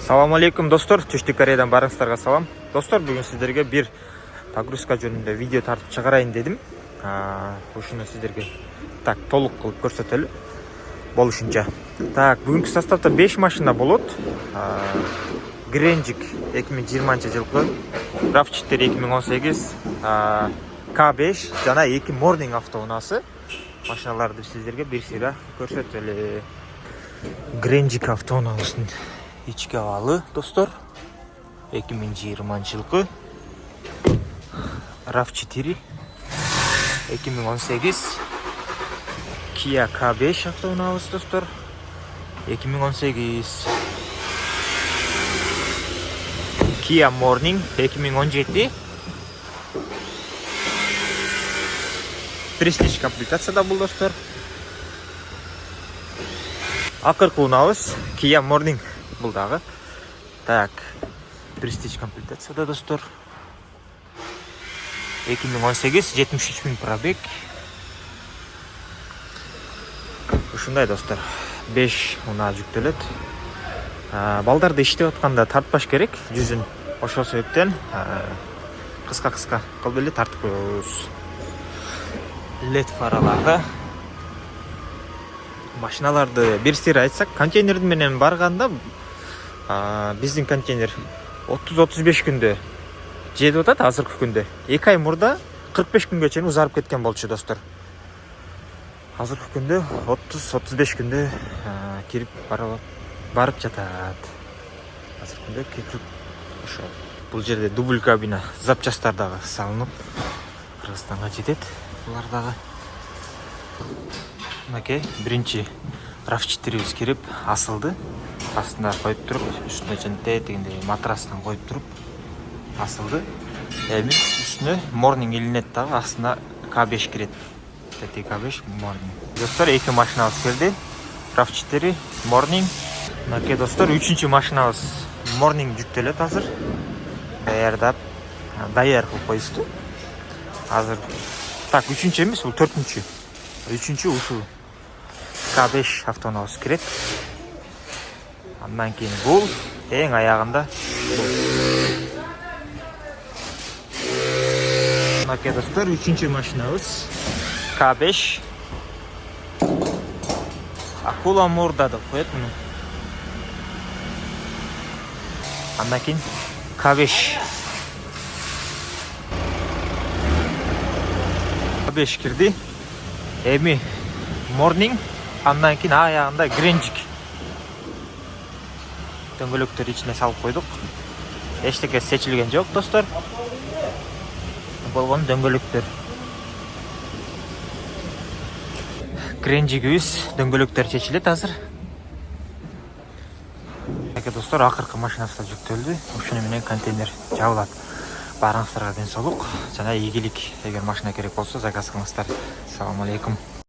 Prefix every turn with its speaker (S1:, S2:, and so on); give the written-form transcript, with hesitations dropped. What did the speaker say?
S1: Assalamu alaikum достор, Түштүк Кореядан барыңыздарга салам. Достор, бүгүн сиздерге бир погрузка жөнүндө видео тартып чыгарайын дедим. Ушуну сиздерге так толук кылып көрсөтөлү болушунча. Так, бүгүнкү составда 5 машина болот. Гренжик 2020-жылкы, RAV4 2018, K5 жана 2 Morning автоунаасы машиналарды сиздерге бир сыйра көрсөтөлү. Гренжик автоунаасынын ички абалы достор 2020-жылкы, RAV4 2018, Kia K5 автоунаабыз достор 2018, Kia Morning 2017, Prestige комплектацияда бул достор. Акыркы унаабыз Kia Morning бул дагы. Так, Prestige комплектацияда достор. 2018, 73 000 пробег. Ушундай достор. 5 унаа жүктөлөт. Балдарды иштеп атканда тартпаш керек. Жүзүн ошол себептен кыска кылып эле тартып коебуз. LED фараларга машиналарды бир сыйра айтсак, контейнер менен барганда биздин контейнер 30-35 күндө жетип атат азыркы күндө. 2 ай мурда 45 күнгө чейин узарып кеткен болчу достор. Азыркы күндө 30-35 күндө кирип барып жатат. Азыркы күндө кирип ошо бул жерде дубль кабина запчасттар дагы салынып Кыргызстанга жетет. Булар дагы мынакей биринчи RAV4 кирип асылды. Астына коюп туруп, үстүнө жөнтө дегенде матрастан коюп туруп асылды. Эми үстүнө Morning илинет дагы, астына K5 кирет. K5 Morning. Достор, 2 машинабыз келди. RAV4 Morning. Мынакей достор, 3-чү машинабыз Morning жүктөлөт азыр. Даяр кылып коюшту. Азыр так, 3-чү эмес, бул 4-чү. 3-чү ушул K5 автоунаабыз кирет. Андан кийин бул эң аягында. Мынакей достор, 3-чү машинабыз K5. Акула мурда деп коет муну. Андан кийин K5. K5 кирди. Эми Morning, андан кийин аягында Гренжик. Дөңгөлөктөр ичине салып койдук. Эчтеке сечилген жок достор. Болгон дөңгөлөктөр. Гренжигибиз дөңгөлөктөр чечилет азыр. Мынакей достор, акыркы машинасы жүктөлдү. Ушуну менен контейнер жабылат. Барыңыздарга ден соолук жана ийгилик. Эгер машина керек болсо заказ кылыңыздар. Assalamu alaikum.